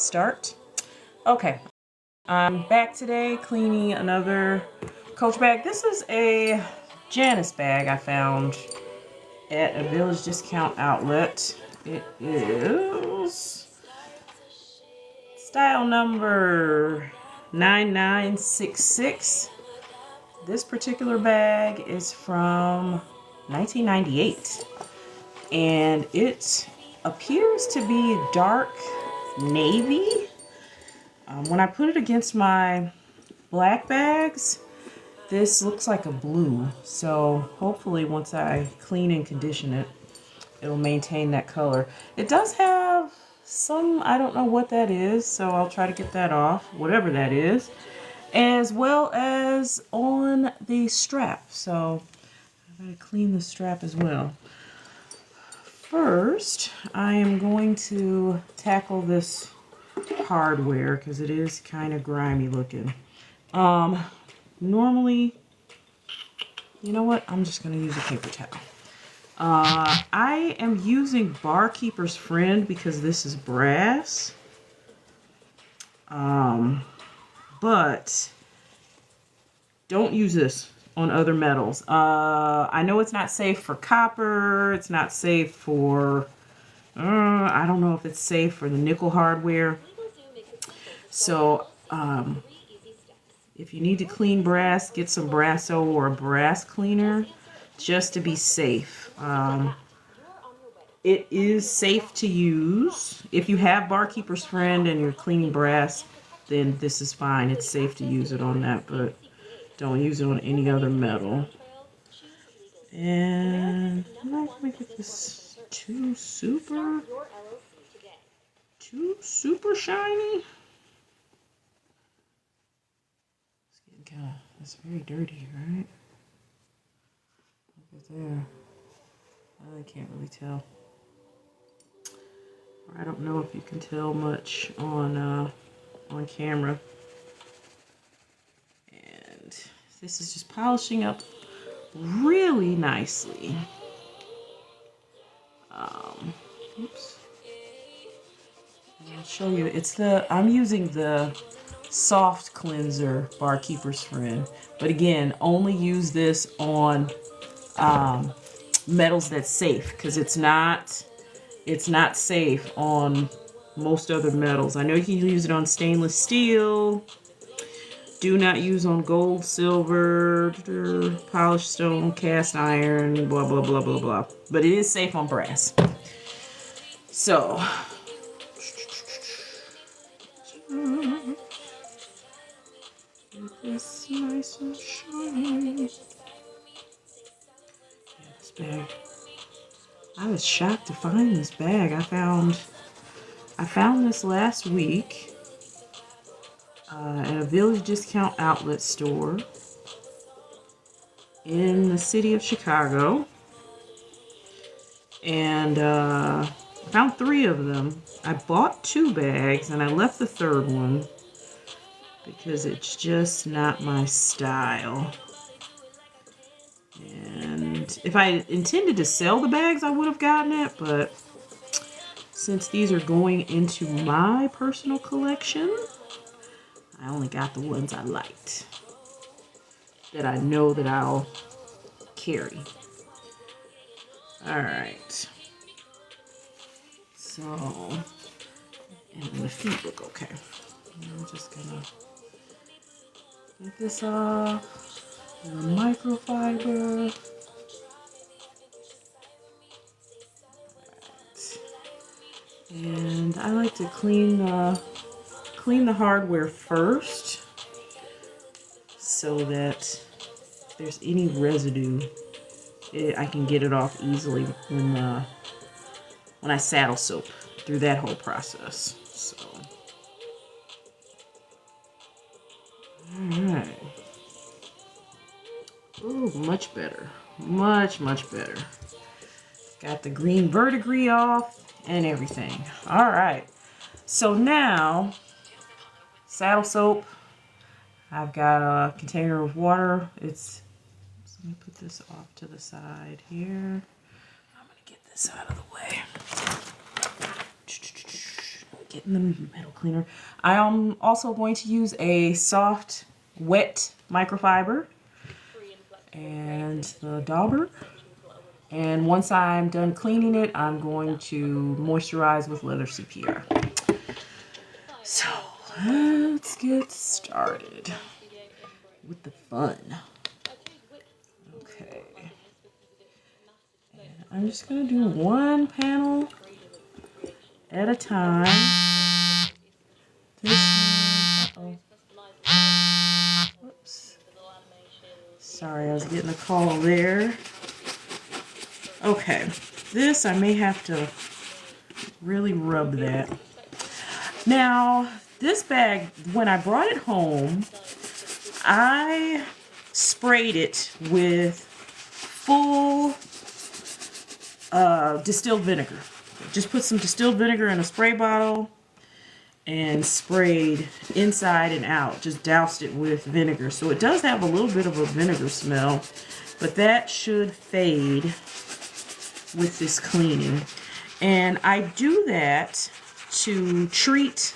start. Okay, I'm back today cleaning another Coach bag. This is a Janice bag I found at a Village Discount outlet. It is style number 9966. This particular bag is from 1998 and it appears to be dark navy. When I put it against my black bags, this looks like a blue. So hopefully once I clean and condition it, it'll maintain that color. It does have some, I don't know what that is, so I'll try to get that off, whatever that is, as well as on the strap. So I'm going to clean the strap as well. First, I am going to tackle this hardware because it is kind of grimy looking. Normally, you know what? I'm just going to use a paper towel. I am using Barkeeper's Friend because this is brass. But don't use this on other metals. I know it's not safe for copper. It's not safe for, I don't know if it's safe for the nickel hardware. So, if you need to clean brass, get some Brasso or a brass cleaner just to be safe. It is safe to use. If you have Barkeeper's Friend and you're cleaning brass, then this is fine. It's safe to use it on that, but don't use it on any other metal. And I'm not going to get this too super shiny. It's very dirty, right? Look at there. I can't really tell. I don't know if you can tell much on camera. And this is just polishing up really nicely. Oops. I'll show you. I'm using the soft cleanser Barkeeper's Friend, but again, only use this on metals that's safe, because it's not safe on most other metals. I know you can use it on stainless steel. Do not use on gold, silver, polished stone, cast iron, blah blah blah blah blah. But it is safe on brass. So it's nice and shiny. Yeah, this bag. I was shocked to find this bag. I found this last week at a Village Discount outlet store in the city of Chicago. And I found 3 of them. I bought 2 bags and I left the third one because it's just not my style. And if I intended to sell the bags, I would have gotten it, but since these are going into my personal collection, I only got the ones I liked, that I know that I'll carry. Alright. So, and the feet look okay. I'm just gonna get this off. The microfiber. Right. And I like to clean the hardware first, so that if there's any residue, I can get it off easily when I saddle soap through that whole process. So, all right. Ooh, much better. Much, much better. Got the green verdigris off and everything. All right. So now, saddle soap. I've got a container of water. Let me put this off to the side here. I'm going to get this out of the way. getting the metal cleaner. I am also going to use a soft, wet microfiber and the dauber. And once I'm done cleaning it, I'm going to moisturize with leather CPR. So let's get started with the fun. Okay. And I'm just going to do one panel at a time. This one, whoops. Sorry, I was getting a call there. Okay, this I may have to really rub that. Now, this bag, when I brought it home, I sprayed it with full distilled vinegar. Just put some distilled vinegar in a spray bottle and sprayed inside and out. Just doused it with vinegar. So it does have a little bit of a vinegar smell, but that should fade with this cleaning. And I do that to treat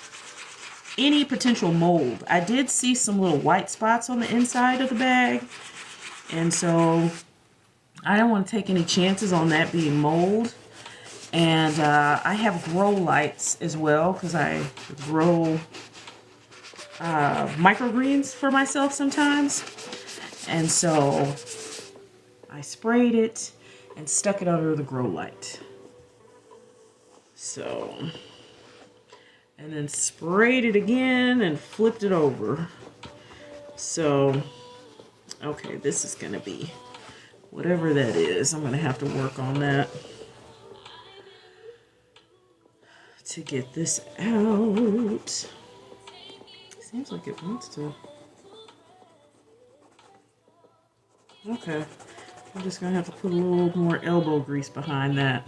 any potential mold. I did see some little white spots on the inside of the bag, and so I don't want to take any chances on that being mold. And I have grow lights as well, because I grow microgreens for myself sometimes. And so I sprayed it and stuck it under the grow light. So, and then sprayed it again and flipped it over. So, okay, this is gonna be whatever that is. I'm gonna have to work on that to get this out. Seems like it wants to. Okay, I'm just gonna have to put a little more elbow grease behind that.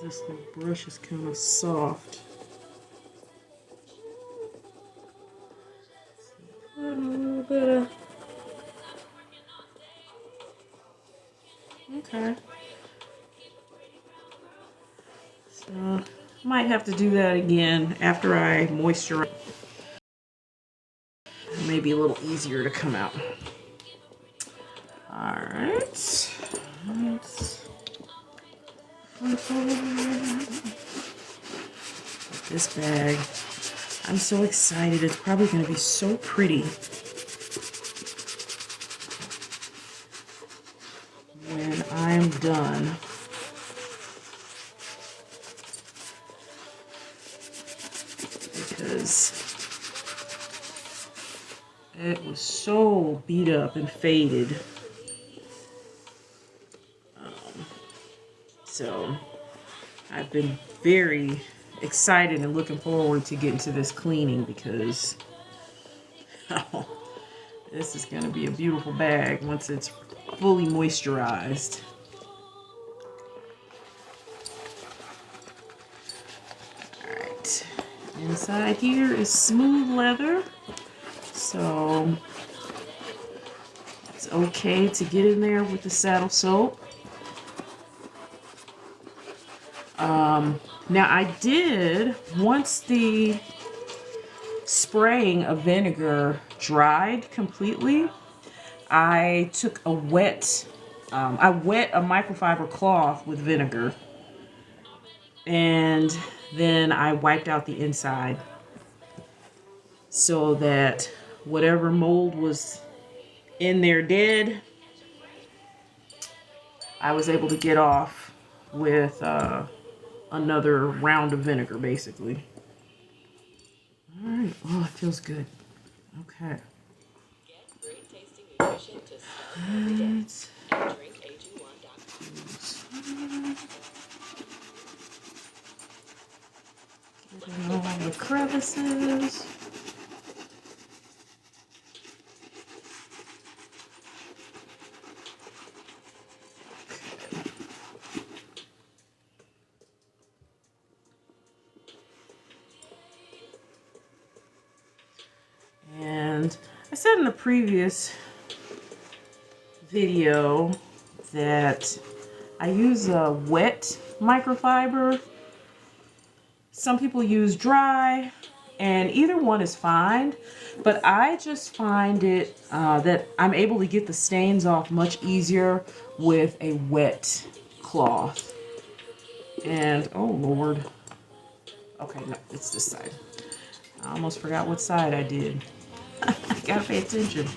This brush is kind of soft. A little bit of. Okay. So, might have to do that again after I moisturize. It may be a little easier to come out. Alright. Let's this bag. I'm so excited. It's probably going to be so pretty when I'm done. Because it was so beat up and faded. So I've been very excited and looking forward to getting to this cleaning, because this is going to be a beautiful bag once it's fully moisturized. Alright, inside here is smooth leather, so it's okay to get in there with the saddle soap. Now I did, once the spraying of vinegar dried completely, I took a wet a microfiber cloth with vinegar, and then I wiped out the inside so that whatever mold was in there dead, I was able to get off with another round of vinegar, basically. All right. Oh, it feels good. Okay. Let's get in all the crevices. And I said in the previous video that I use a wet microfiber. Some people use dry, and either one is fine. But I just find it that I'm able to get the stains off much easier with a wet cloth. And, oh Lord. Okay, no, it's this side. I almost forgot what side I did. I gotta pay attention.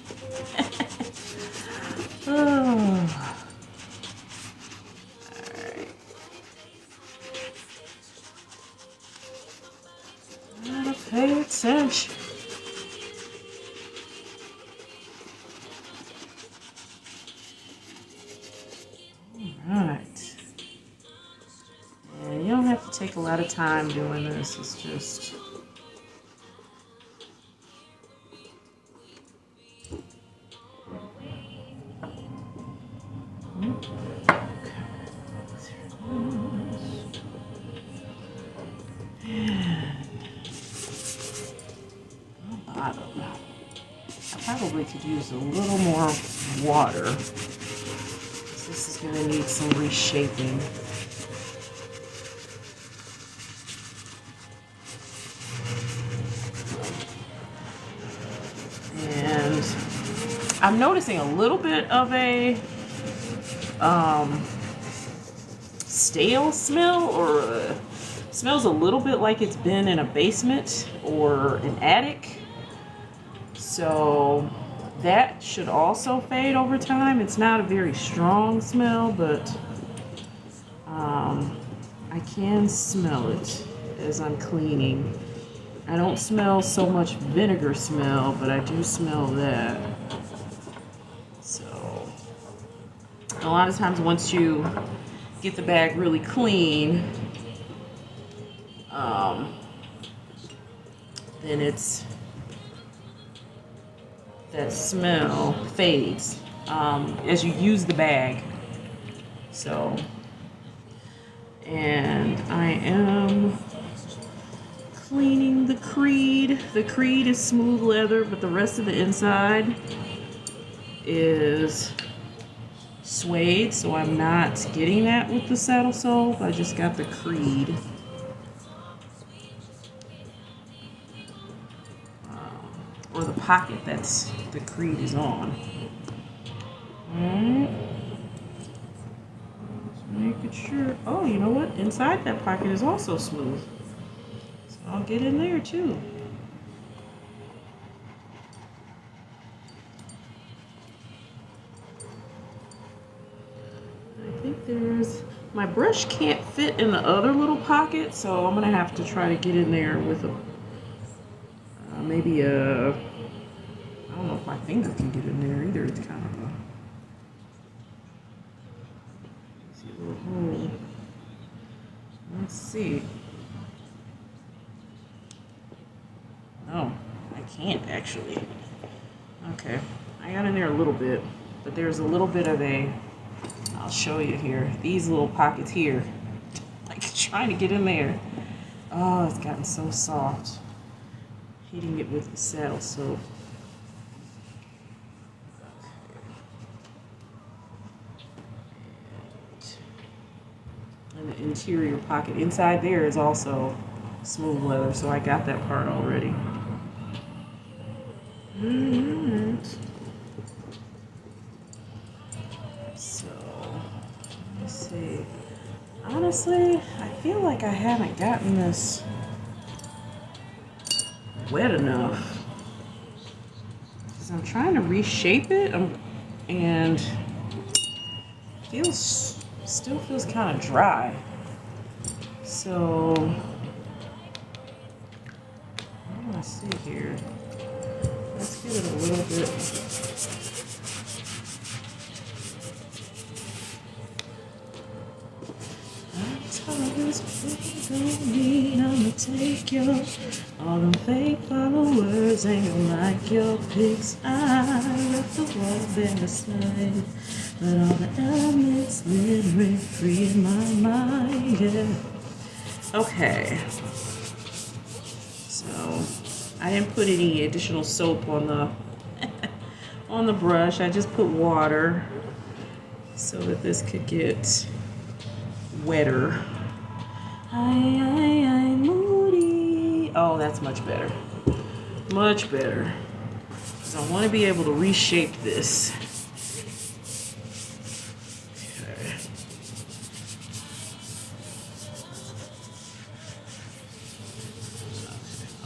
Oh. Alright. Gotta pay attention. Alright. And you don't have to take a lot of time doing this. It's just... bottom. I probably could use a little more water. This is going to need some reshaping. And I'm noticing a little bit of a stale smell, or smells a little bit like it's been in a basement or an attic. So that should also fade over time. It's not a very strong smell, but I can smell it as I'm cleaning. I don't smell so much vinegar smell, but I do smell that. So a lot of times once you get the bag really clean, then that smell fades as you use the bag. So, and I am cleaning the Creed. The Creed is smooth leather, but the rest of the inside is suede, so I'm not getting that with the saddle soap. I just got the Creed. Or the pocket that's the Creed is on. Alright. Just making sure. Oh, you know what? Inside that pocket is also smooth. So I'll get in there too. I think there's... My brush can't fit in the other little pocket, so I'm going to have to try to get in there with a... maybe a... I don't know if my finger can get in there either. It's kind of a... See a little hole. Let's see. No, I can't actually. Okay, I got in there a little bit, but there's a little bit of a... I'll show you here. These little pockets here. Like trying to get in there. Oh, it's gotten so soft. Heating it with the saddle soap. And the interior pocket inside there is also smooth leather, so I got that part already. Alright. So, let's see. Honestly, I feel like I haven't gotten this wet enough, because I'm trying to reshape it, and still feels kind of dry. So what do I see here? Let's get it a little bit. I'ma take your all them fake followers ain't gonna like your pics. I left the wall there aside, but all the elements live rent free in my mind. Yeah. Okay. So I didn't put any additional soap on the on the brush. I just put water so that this could get wetter. I moody. Oh, that's much better. Much better. So I want to be able to reshape this. Okay.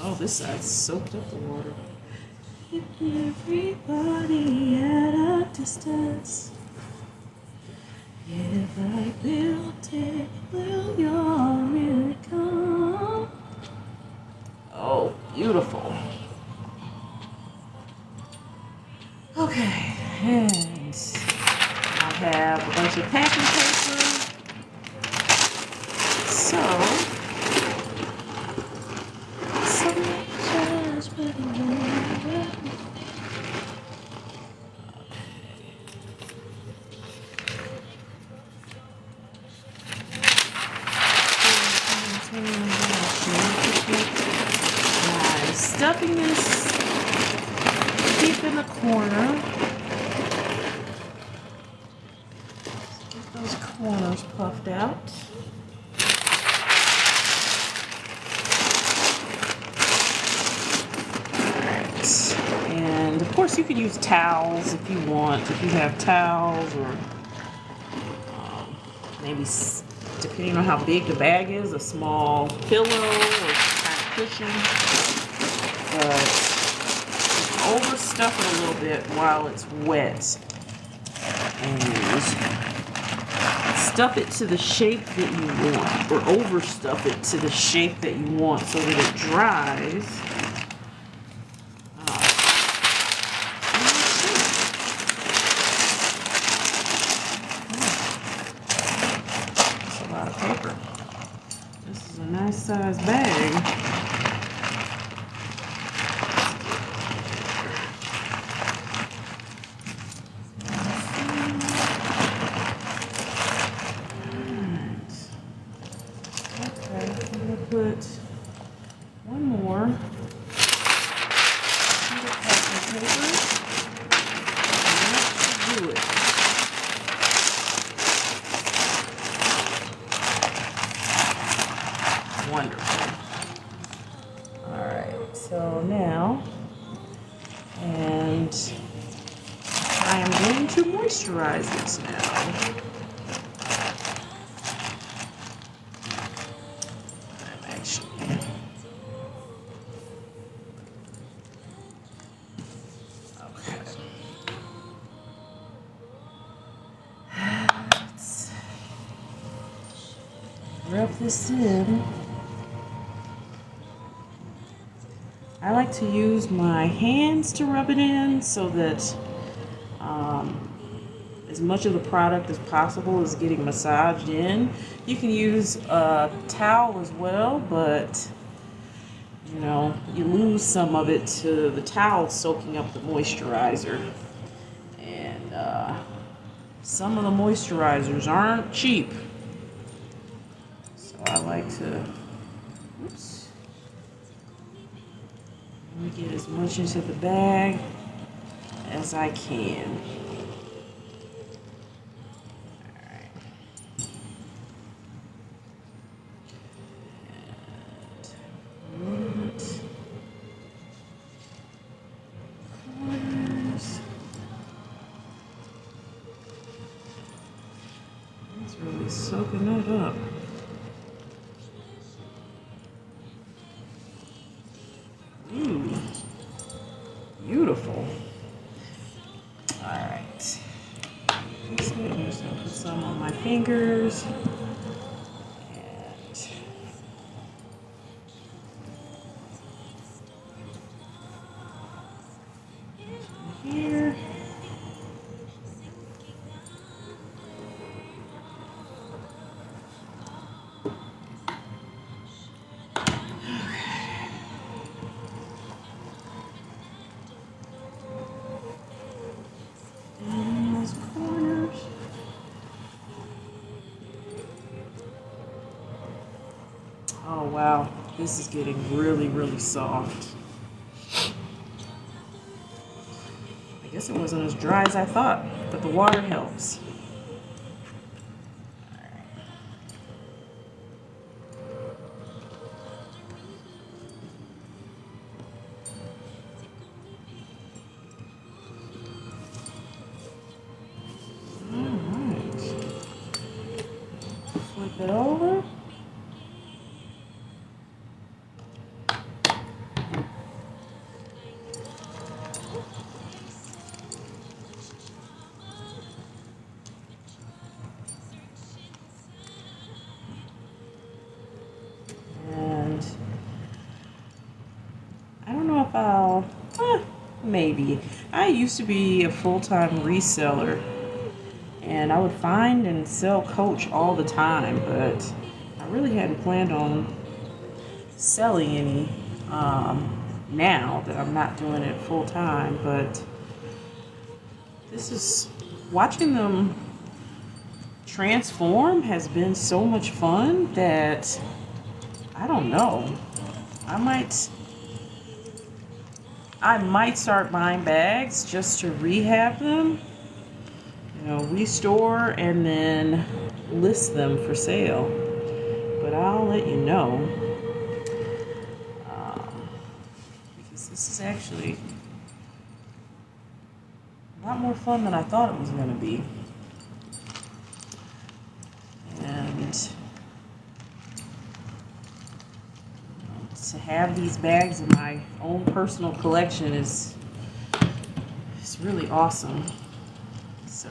Oh, this side's soaked up the water. Keep everybody at a distance. If I built it, will you really come? Oh, beautiful. Okay, and I have a bunch of packing paper. So, stuffing this deep in the corner. Get those corners puffed out. Alright. And of course you can use towels if you want, if you have towels, or maybe, depending on how big the bag is, a small pillow or kind of cushion. But overstuff it a little bit while it's wet, and stuff it to the shape that you want, or overstuff it to the shape that you want so that it dries. That's a lot of paper. This is a nice size bag. Put one more sheet of packing paper, and that should do it. Wonderful. Alright, so now, and I am going to moisturize this now. Rub this in. I like to use my hands to rub it in so that as much of the product as possible is getting massaged in. You can use a towel as well, but you know, you lose some of it to the towel soaking up the moisturizer. And some of the moisturizers aren't cheap. I like to, oops, let me get as much into the bag as I can. Alright. And corners. It's really soaking that up. Beautiful. All right. Just put some on my fingers. And here. Oh wow, this is getting really, really soft. I guess it wasn't as dry as I thought, but the water helps. flip it over. And I don't know if I'll, maybe. I used to be a full-time reseller, and I would find and sell Coach all the time, but I really hadn't planned on selling any now that I'm not doing it full-time. But this is, watching them transform has been so much fun that I don't know. I might start buying bags just to rehab them, restore and then list them for sale. But I'll let you know, because this is actually a lot more fun than I thought it was going to be. And to have these bags in my own personal collection is really awesome. So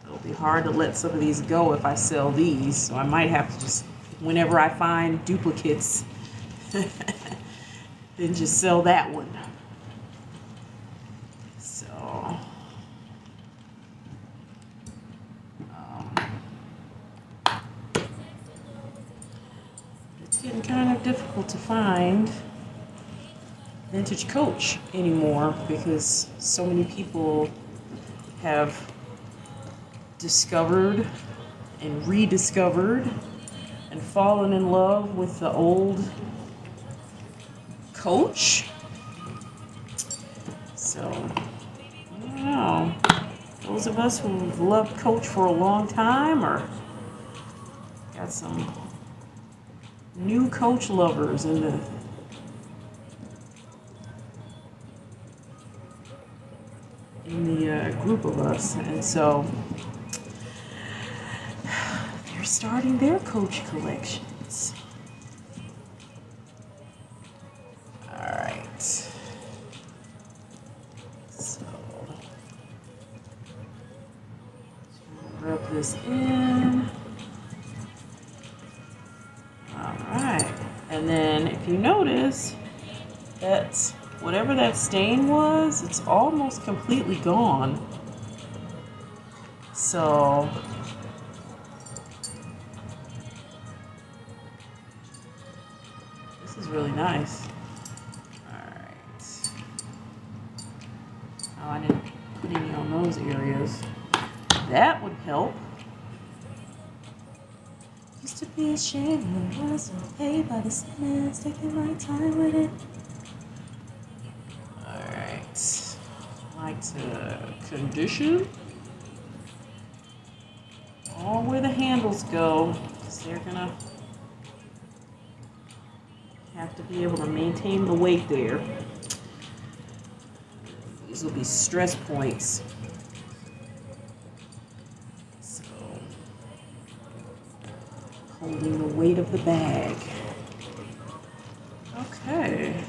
it'll be hard to let some of these go if I sell these. So I might have to just, whenever I find duplicates, then just sell that one. So it's getting kind of difficult to find vintage Coach anymore because so many people have discovered and rediscovered and fallen in love with the old Coach. So I don't know, those of us who've loved Coach for a long time, or got some new Coach lovers in the group of us. And so they're starting their Coach collections. All right, so rub this in. All right, and then if you notice, that's whatever that stain was, it's almost completely gone. So this is really nice. Alright. Oh, I didn't put any on those areas. That would help. Used to be ashamed when I was okay by the sentence, taking my time with it. Alright. Like to condition all where the handles go, because they're gonna have to be able to maintain the weight there. These will be stress points. So, holding the weight of the bag. Okay.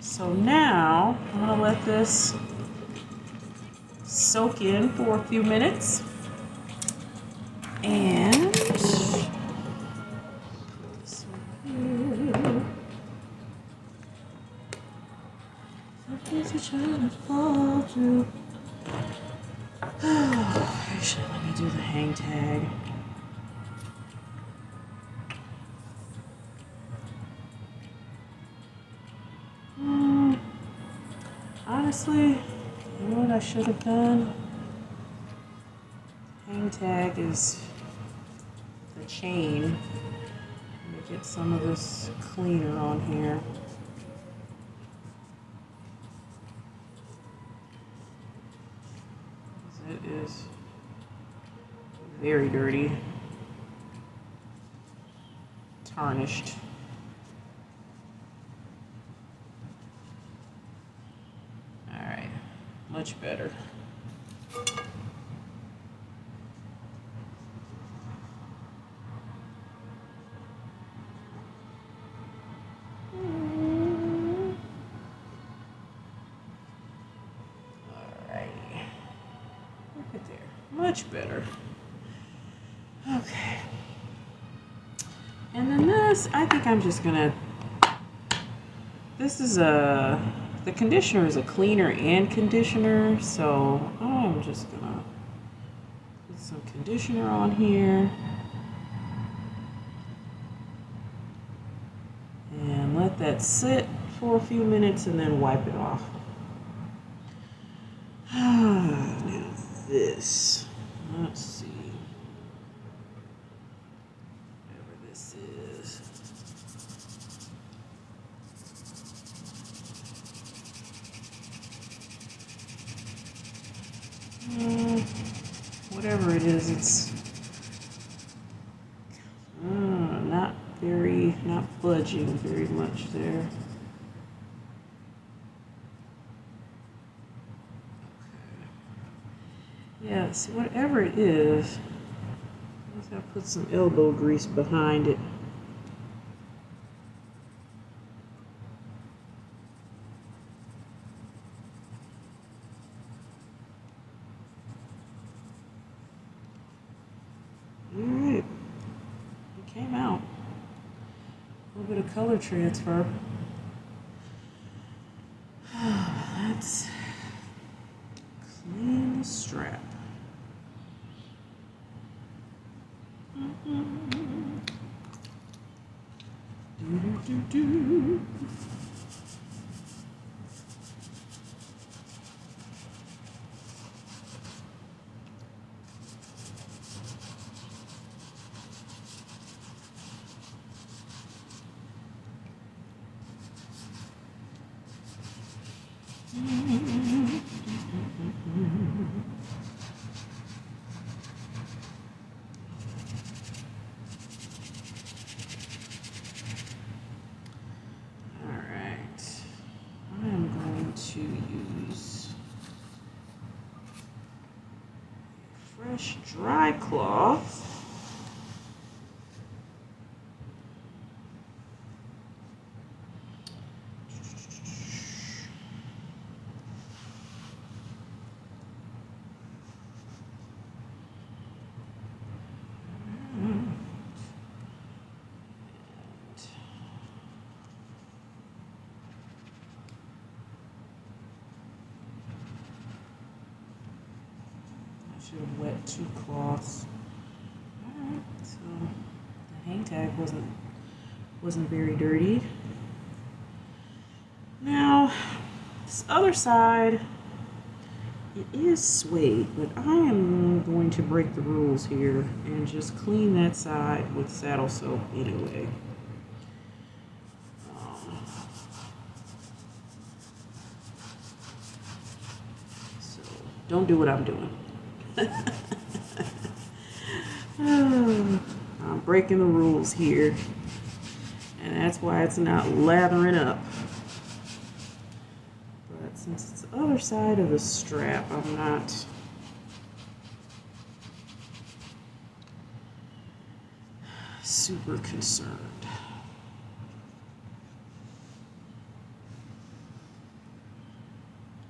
So now I'm gonna let this soak in for a few minutes. And something's trying to fall through. Actually, let me do the hang tag. Honestly, you know what I should have done? Hang tag is the chain. Let me get some of this cleaner on here. It is very dirty, tarnished. All right, much better. Much better. Okay. And then this, I think I'm just gonna, this is the conditioner is a cleaner and conditioner, so I'm just gonna put some conditioner on here. And let that sit for a few minutes and then wipe it off. Now this, let's see, whatever this is. Whatever it is, it's not budging very much there. Yeah, see, whatever it is, I gotta put some elbow grease behind it. Alright, it came out. A little bit of color transfer. Let's clean the strap. Do. To use a fresh dry cloth. Should have wet 2 cloths. Alright, so the hang tag wasn't very dirty. Now, this other side, it is suede, but I am going to break the rules here and just clean that side with saddle soap anyway. So, don't do what I'm doing. I'm breaking the rules here, and that's why it's not lathering up. But since it's the other side of the strap, I'm not super concerned.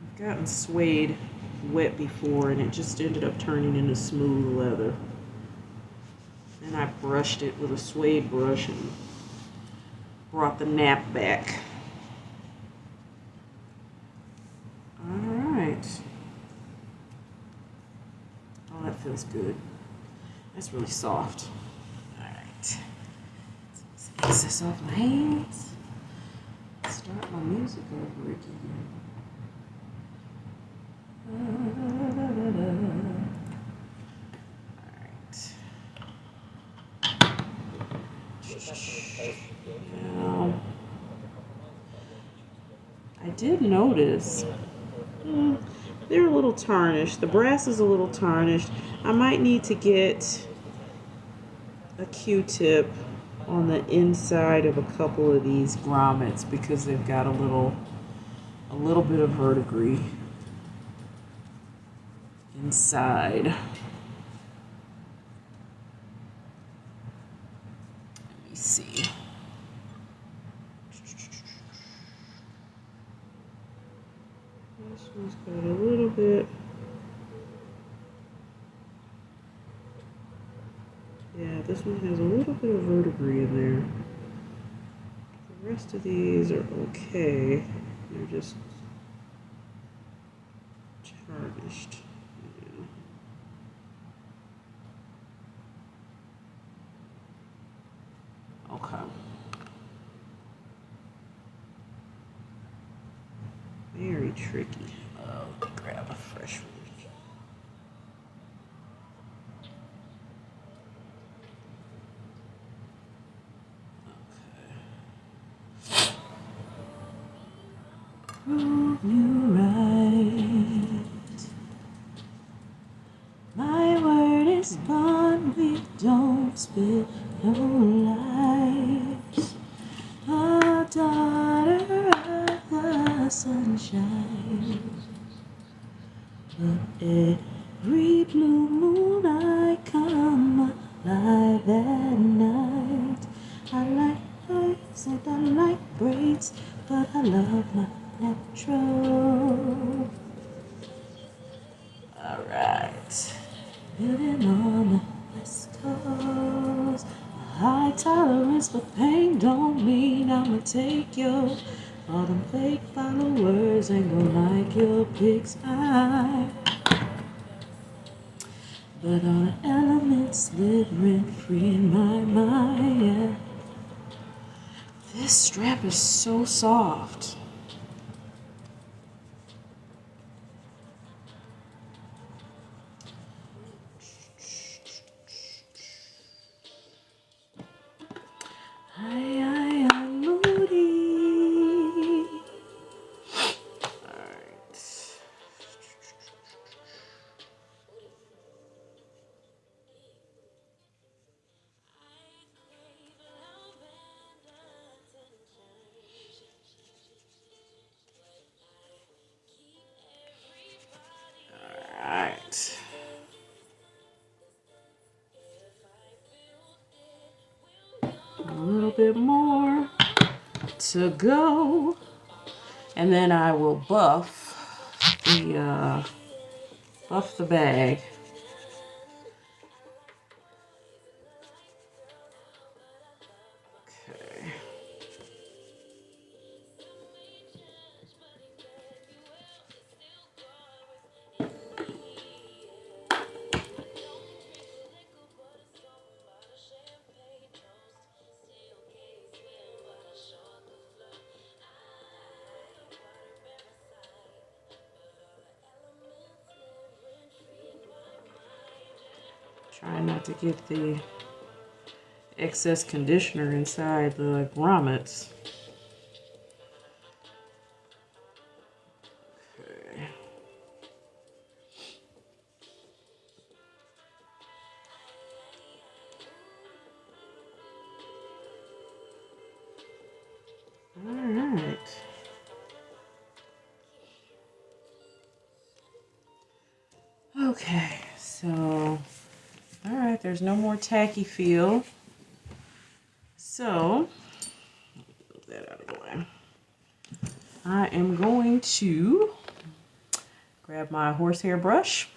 I've gotten suede wet before and it just ended up turning into smooth leather. And I brushed it with a suede brush and brought the nap back. Alright. Oh, that feels good. That's really soft. Alright. Let's get this off my hands. Start my music over again. Now, I did notice they're a little tarnished. The brass is a little tarnished. I might need to get a Q-tip on the inside of a couple of these grommets because they've got a little bit of verdigris inside. Let me see. This one's got a little bit. This one has a little bit of verdigris in there. The rest of these are okay. They're just tarnished. Okay. Very tricky. Grab a fresh one. Prove you right. My word is bond, we don't spill no lies. A daughter of the sunshine. But every blue moon I come alive at night. I like lights and I like braids, but I love my natural. Alright. Living on the west coast. A high tolerance for pain don't mean I'ma take yours. All them fake followers ain't gonna like your pig's eye. But all the elements live rent free in my mind. Yeah. This strap is so soft. I'm moody. Alright. Alright. A little bit more to go. And then I will buff the bag. Okay. Try not to get the excess conditioner inside the grommets. Okay. All right. Okay, so, all right, there's no more tacky feel. So, move that out of the way. I am going to grab my horsehair brush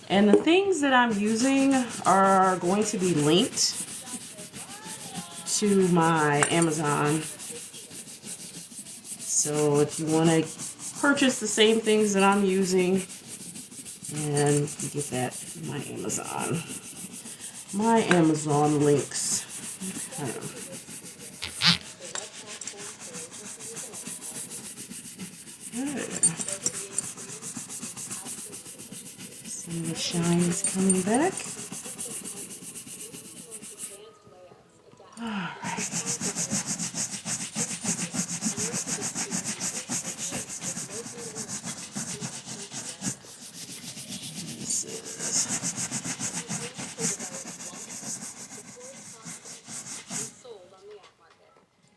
and the things that I'm using are going to be linked to my Amazon. So if you want to purchase the same things that I'm using, and you get that in my Amazon links. Okay. Some of the shine is coming back. All right.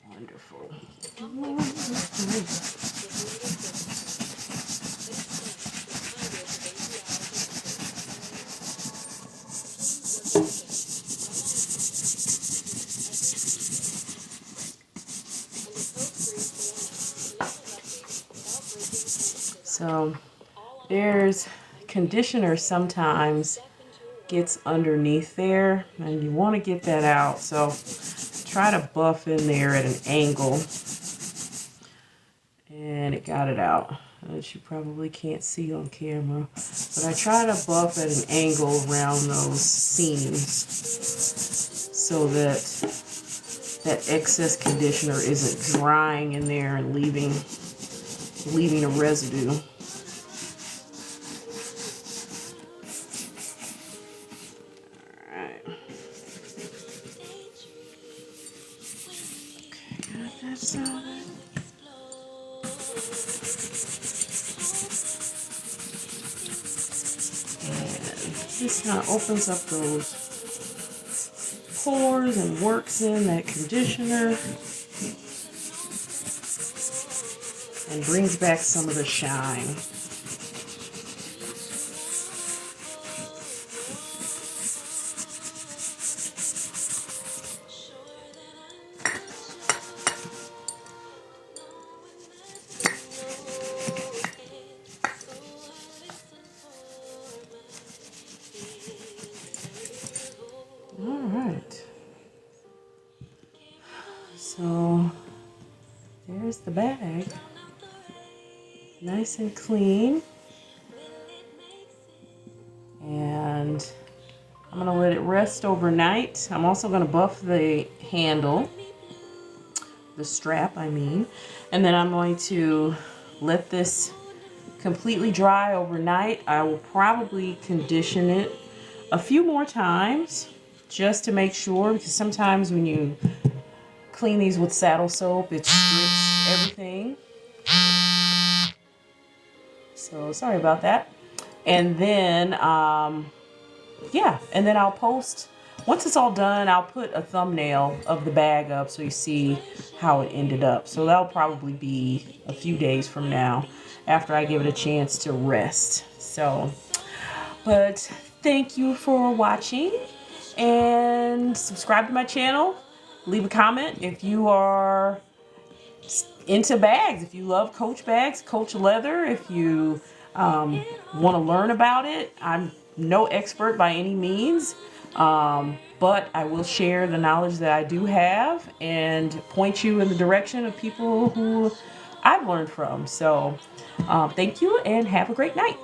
Wonderful. So there's conditioner sometimes gets underneath there, and you want to get that out. So try to buff in there at an angle, and it got it out, which you probably can't see on camera, but I try to buff at an angle around those seams so that that excess conditioner isn't drying in there and leaving a residue. Alright. Okay, got that side. This kind of opens up those pores and works in that conditioner and brings back some of the shine. Alright, so there's the bag, nice and clean, and I'm going to let it rest overnight. I'm also going to buff the handle, the strap I mean, and then I'm going to let this completely dry overnight. I will probably condition it a few more times just to make sure, because sometimes when you clean these with saddle soap, it strips everything. So sorry about that. And then, yeah, and then I'll post, once it's all done, I'll put a thumbnail of the bag up so you see how it ended up. So that'll probably be a few days from now after I give it a chance to rest. So, but thank you for watching, and subscribe to my channel. Leave a comment if you are into bags, if you love Coach bags, Coach leather, if you want to learn about it. I'm no expert by any means, but I will share the knowledge that I do have and point you in the direction of people who I've learned from. So thank you and have a great night.